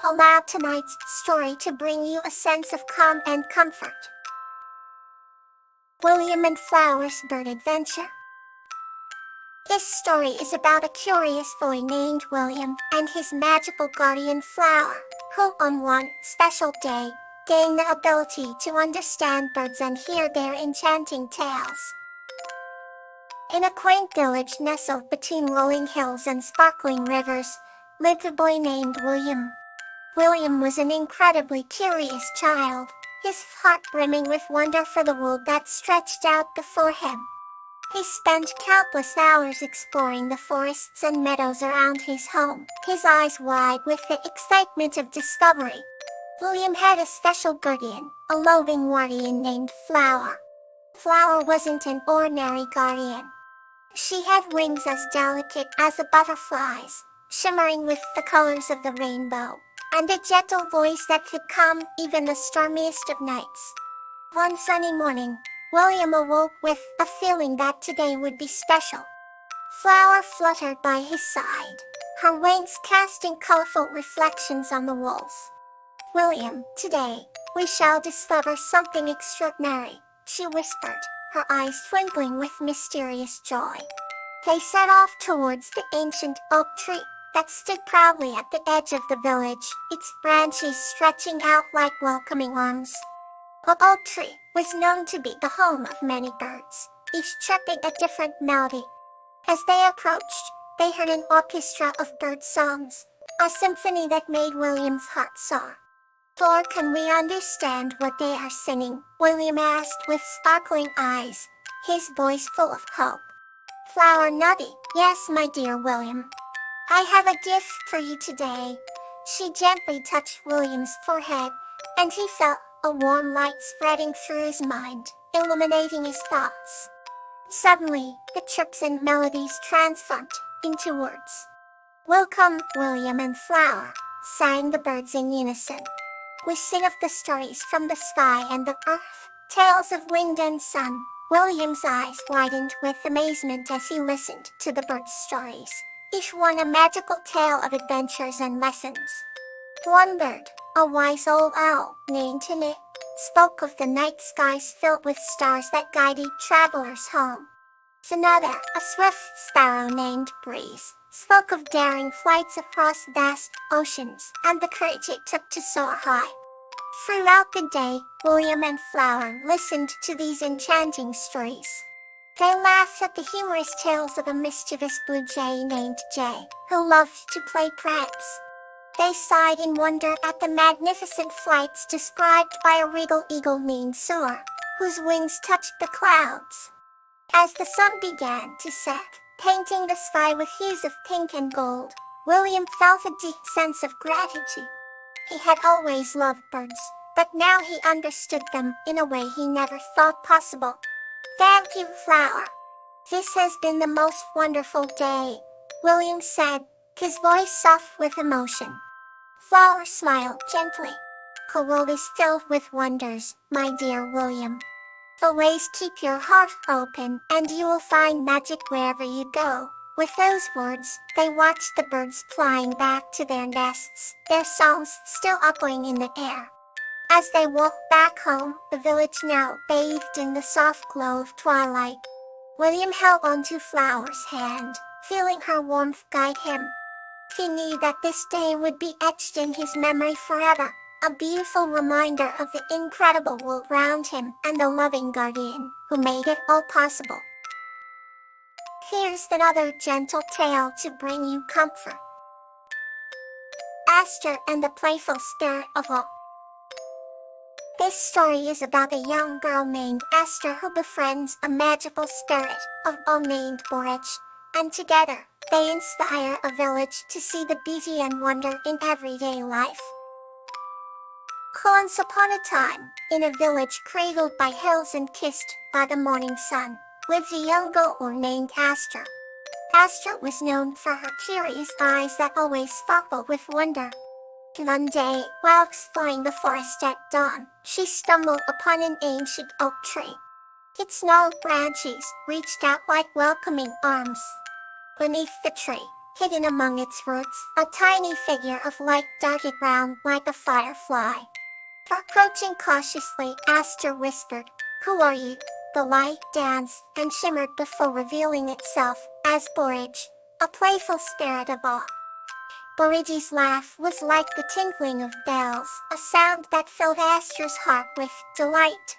Allow tonight's story to bring you a sense of calm and comfort. William and Flower's Bird Adventure. This story is about a curious boy named William and his magical guardian Flower, who on one special day, gained the ability to understand birds and hear their enchanting tales. In a quaint village nestled between rolling hills and sparkling rivers, lived a boy named William. William was an incredibly curious child, his heart brimming with wonder for the world that stretched out before him. He spent countless hours exploring the forests and meadows around his home, his eyes wide with the excitement of discovery. William had a special guardian, a loving guardian named Flower. Flower wasn't an ordinary guardian. She had wings as delicate as a butterfly's, shimmering with the colors of the rainbow, and a gentle voice that could calm even the stormiest of nights. One sunny morning, William awoke with a feeling that today would be special. Flower fluttered by his side, her wings casting colorful reflections on the walls. "William, today, we shall discover something extraordinary," she whispered, her eyes twinkling with mysterious joy. They set off towards the ancient oak tree that stood proudly at the edge of the village, its branches stretching out like welcoming arms. The oak tree was known to be the home of many birds, each chirping a different melody. As they approached, they heard an orchestra of bird songs, a symphony that made William's heart soar. "Lord, can we understand what they are singing?" William asked with sparkling eyes, his voice full of hope. Flower nodded. "Yes, my dear William. I have a gift for you today." She gently touched William's forehead, and he felt a warm light spreading through his mind, illuminating his thoughts. Suddenly, the chirps and melodies transformed into words. "Welcome, William and Flower," sang the birds in unison. "We sing of the stories from the sky and the earth, tales of wind and sun." William's eyes widened with amazement as he listened to the birds' stories, each one a magical tale of adventures and lessons. One bird, a wise old owl named Timmy, spoke of the night skies filled with stars that guided travelers home. Another, a swift sparrow named Breeze, spoke of daring flights across vast oceans and the courage it took to soar high. Throughout the day, William and Flower listened to these enchanting stories. They laughed at the humorous tales of a mischievous blue jay named Jay, who loved to play pranks. They sighed in wonder at the magnificent flights described by a regal eagle named Soar, whose wings touched the clouds. As the sun began to set, painting the sky with hues of pink and gold, William felt a deep sense of gratitude. He had always loved birds, but now he understood them in a way he never thought possible. "Thank you, Flower. This has been the most wonderful day," William said, his voice soft with emotion. Flower smiled gently. "The world is filled with wonders, my dear William. Always keep your heart open, and you will find magic wherever you go." With those words, they watched the birds flying back to their nests, their songs still echoing in the air. As they walked back home, the village now bathed in the soft glow of twilight. William held onto Flower's hand, feeling her warmth guide him. He knew that this day would be etched in his memory forever, a beautiful reminder of the incredible world around him and the loving guardian who made it all possible. Here's another gentle tale to bring you comfort. Aster and the Playful Spirit of All. This story is about a young girl named Aster who befriends a magical spirit of all named Borich, and together, they inspire a village to see the beauty and wonder in everyday life. Once upon a time, in a village cradled by hills and kissed by the morning sun, lived a young girl named Aster. Aster was known for her curious eyes that always sparkled with wonder. One day, while exploring the forest at dawn, she stumbled upon an ancient oak tree. Its gnarled branches reached out like welcoming arms. Beneath the tree, hidden among its roots, a tiny figure of light darted round like a firefly. Approaching cautiously, Aster whispered, "Who are you?" The light danced and shimmered before revealing itself as Borage, a playful spirit of awe. Borage's laugh was like the tinkling of bells, a sound that filled Aster's heart with delight.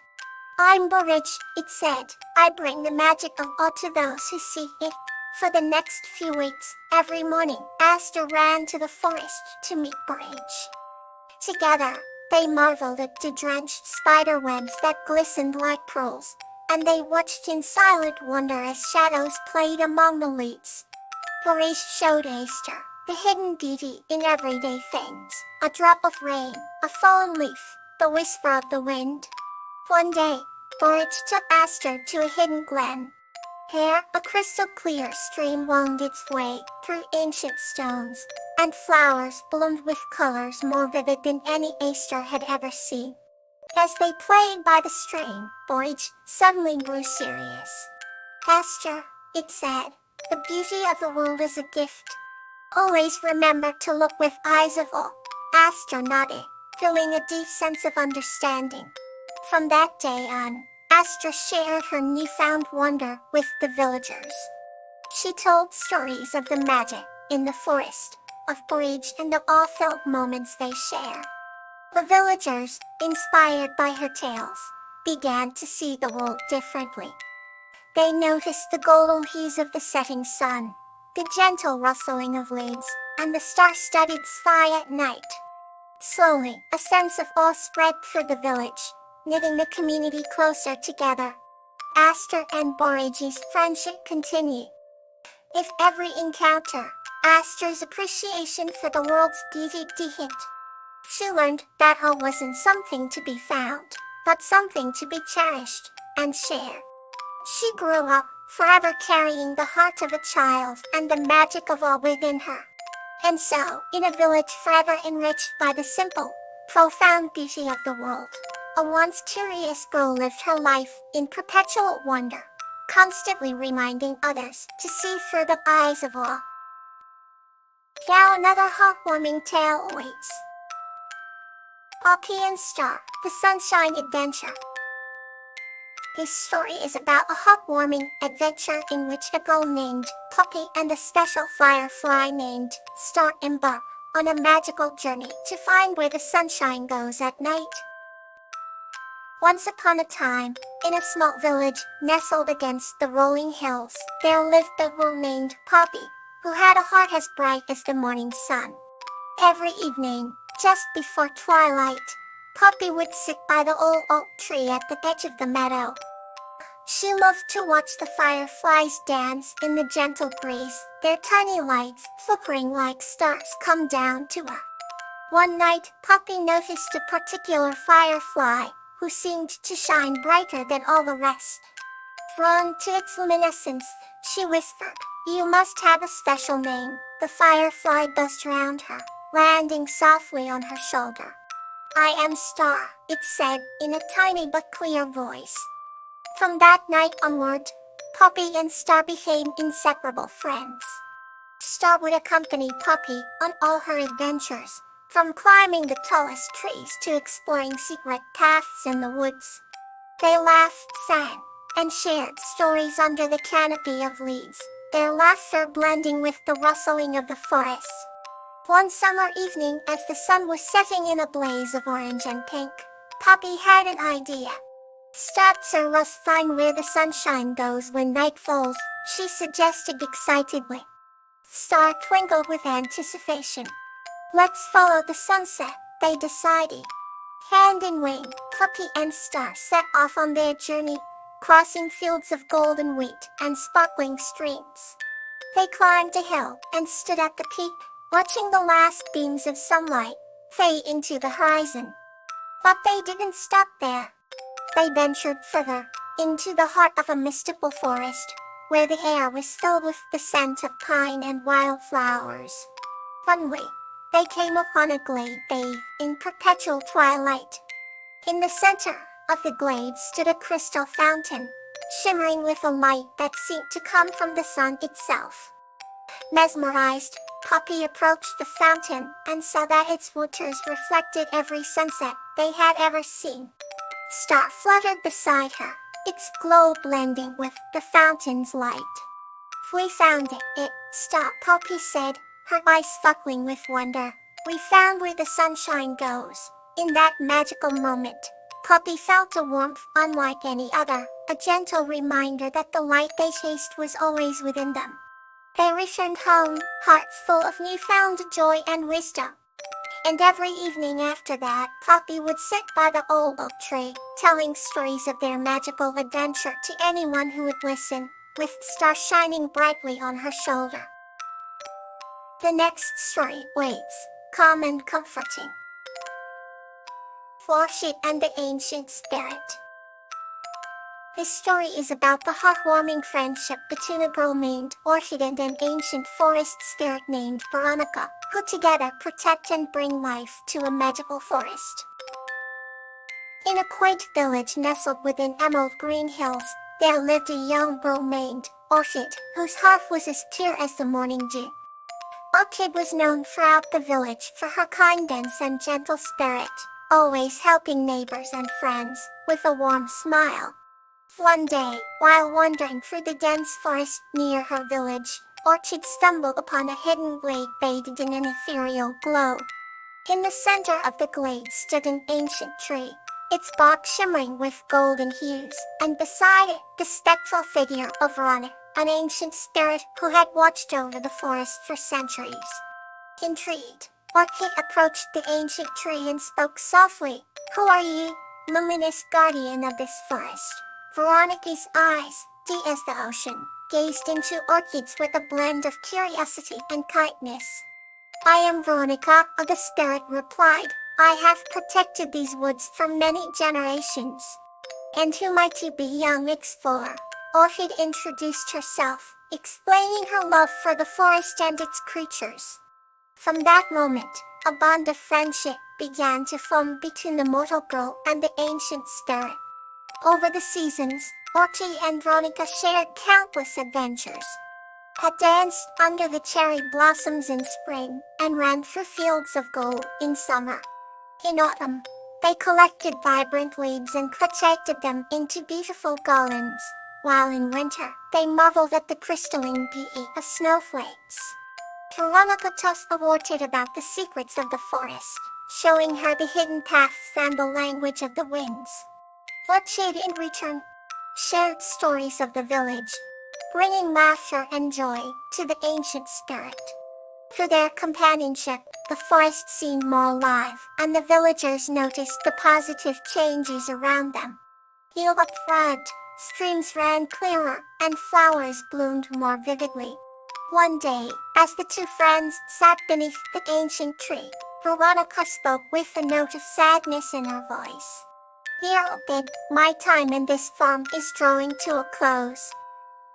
"I'm Borage," it said. "I bring the magic of awe to those who seek it." For the next few weeks, every morning, Aster ran to the forest to meet Borage. Together, they marveled at the drenched spider webs that glistened like pearls, and they watched in silent wonder as shadows played among the leaves. Borage showed Aster the hidden beauty in everyday things, a drop of rain, a fallen leaf, the whisper of the wind. One day, Borage took Aster to a hidden glen. Here, a crystal-clear stream wound its way through ancient stones, and flowers bloomed with colors more vivid than any Aster had ever seen. As they played by the stream, Borage suddenly grew serious. "Aster," it said, "the beauty of the world is a gift. Always remember to look with eyes of awe." Aster nodded, feeling a deep sense of understanding. From that day on, Aster shared her newfound wonder with the villagers. She told stories of the magic in the forest, of Borage and the awe-filled moments they share. The villagers, inspired by her tales, began to see the world differently. They noticed the golden hues of the setting sun, the gentle rustling of leaves, and the star-studded sky at night. Slowly, a sense of awe spread through the village, knitting the community closer together. Aster and Borage's friendship continued. If every encounter, Aster's appreciation for the world's beauty deepened. She learned that awe wasn't something to be found, but something to be cherished and shared. She grew up, forever carrying the heart of a child and the magic of awe within her. And so, in a village forever enriched by the simple, profound beauty of the world, a once curious girl lived her life in perpetual wonder, constantly reminding others to see through the eyes of awe. Now another heartwarming tale awaits. Poppy and Star, the Sunshine Adventure. This story is about a heartwarming adventure in which a girl named Poppy and a special firefly named Star embark on a magical journey to find where the sunshine goes at night. Once upon a time, in a small village nestled against the rolling hills, there lived a girl named Poppy, who had a heart as bright as the morning sun. Every evening, just before twilight, Poppy would sit by the old oak tree at the edge of the meadow. She loved to watch the fireflies dance in the gentle breeze, their tiny lights flickering like stars come down to her. One night, Poppy noticed a particular firefly, who seemed to shine brighter than all the rest. Drawn to its luminescence, she whispered, "You must have a special name." The firefly buzzed around her, landing softly on her shoulder. "I am Star," it said in a tiny but clear voice. From that night onward, Poppy and Star became inseparable friends. Star would accompany Poppy on all her adventures, from climbing the tallest trees to exploring secret paths in the woods. They laughed, sang, and shared stories under the canopy of leaves, their laughter blending with the rustling of the forest. One summer evening, as the sun was setting in a blaze of orange and pink, Poppy had an idea. "Stars must find where the sunshine goes when night falls," she suggested excitedly. Star twinkled with anticipation. "Let's follow the sunset," they decided. Hand in wing, Poppy and Star set off on their journey, crossing fields of golden wheat and sparkling streams. They climbed a hill and stood at the peak, watching the last beams of sunlight fade into the horizon. But they didn't stop there. They ventured further, into the heart of a mystical forest, where the air was filled with the scent of pine and wildflowers. Suddenly, they came upon a glade bathed in perpetual twilight. In the center of the glade stood a crystal fountain, shimmering with a light that seemed to come from the sun itself. Mesmerized, Poppy approached the fountain and saw that its waters reflected every sunset they had ever seen. Star fluttered beside her, its glow blending with the fountain's light. "We found it, Star," Poppy said, her eyes sparkling with wonder. "We found where the sunshine goes." In that magical moment, Poppy felt a warmth unlike any other, a gentle reminder that the light they chased was always within them. They returned home, hearts full of newfound joy and wisdom. And every evening after that, Poppy would sit by the old oak tree, telling stories of their magical adventure to anyone who would listen, with Star shining brightly on her shoulder. The next story waits, calm and comforting. Orchid and the Ancient Spirit. This story is about the heartwarming friendship between a girl named Orchid and an ancient forest spirit named Veronica, who together protect and bring life to a magical forest. In a quaint village nestled within emerald green hills, there lived a young girl named Orchid, whose heart was as pure as the morning dew. Orchid was known throughout the village for her kindness and gentle spirit, always helping neighbors and friends, with a warm smile. One day, while wandering through the dense forest near her village, Orchid stumbled upon a hidden glade bathed in an ethereal glow. In the center of the glade stood an ancient tree, its bark shimmering with golden hues, and beside it, the spectral figure of Veronica, an ancient spirit who had watched over the forest for centuries. Intrigued, Orchid approached the ancient tree and spoke softly. "Who are you, luminous guardian of this forest?" Veronica's eyes, deep as the ocean, gazed into Orchid's with a blend of curiosity and kindness. "I am Veronica," the spirit replied. "I have protected these woods for many generations." "And who might you be, young explorer?" Orchid introduced herself, explaining her love for the forest and its creatures. From that moment, a bond of friendship began to form between the mortal girl and the ancient spirit. Over the seasons, Orchid and Veronica shared countless adventures. Had danced under the cherry blossoms in spring, and ran through fields of gold in summer. In autumn, they collected vibrant leaves and crocheted them into beautiful garlands, while in winter, they marveled at the crystalline beauty of snowflakes. Veronica told Orchid about the secrets of the forest, showing her the hidden paths and the language of the winds. Orchid in return shared stories of the village, bringing laughter and joy to the ancient spirit. Through their companionship, the forest seemed more alive, and the villagers noticed the positive changes around them. Fields thrived, streams ran clearer, and flowers bloomed more vividly. One day, as the two friends sat beneath the ancient tree, Veronica spoke with a note of sadness in her voice. "Dear Orchid, my time in this farm is drawing to a close.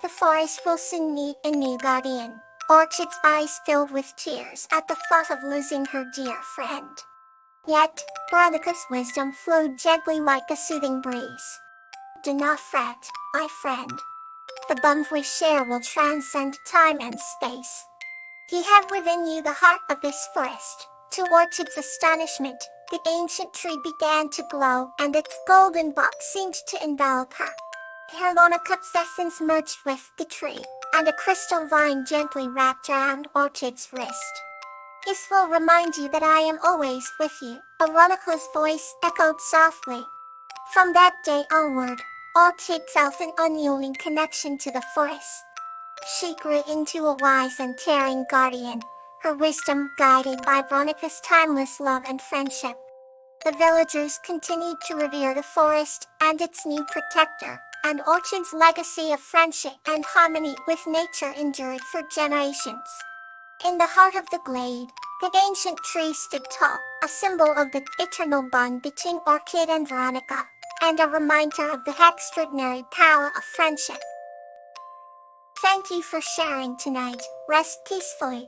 The forest will soon need a new guardian." Orchid's eyes filled with tears at the thought of losing her dear friend. Yet, Veronica's wisdom flowed gently like a soothing breeze. "Do not fret, my friend. The bond we share will transcend time and space. You have within you the heart of this forest." To Orchid's astonishment, the ancient tree began to glow, and its golden bark seemed to envelop her. Veronica's essence merged with the tree, and a crystal vine gently wrapped around Orchid's wrist. "This will remind you that I am always with you," Veronica's voice echoed softly. From that day onward, Orchid felt an unyielding connection to the forest. She grew into a wise and caring guardian, her wisdom guided by Veronica's timeless love and friendship. The villagers continued to revere the forest and its new protector, and Orchid's legacy of friendship and harmony with nature endured for generations. In the heart of the glade, the ancient tree stood tall, a symbol of the eternal bond between Orchid and Veronica, and a reminder of the extraordinary power of friendship. Thank you for sharing tonight. Rest peacefully.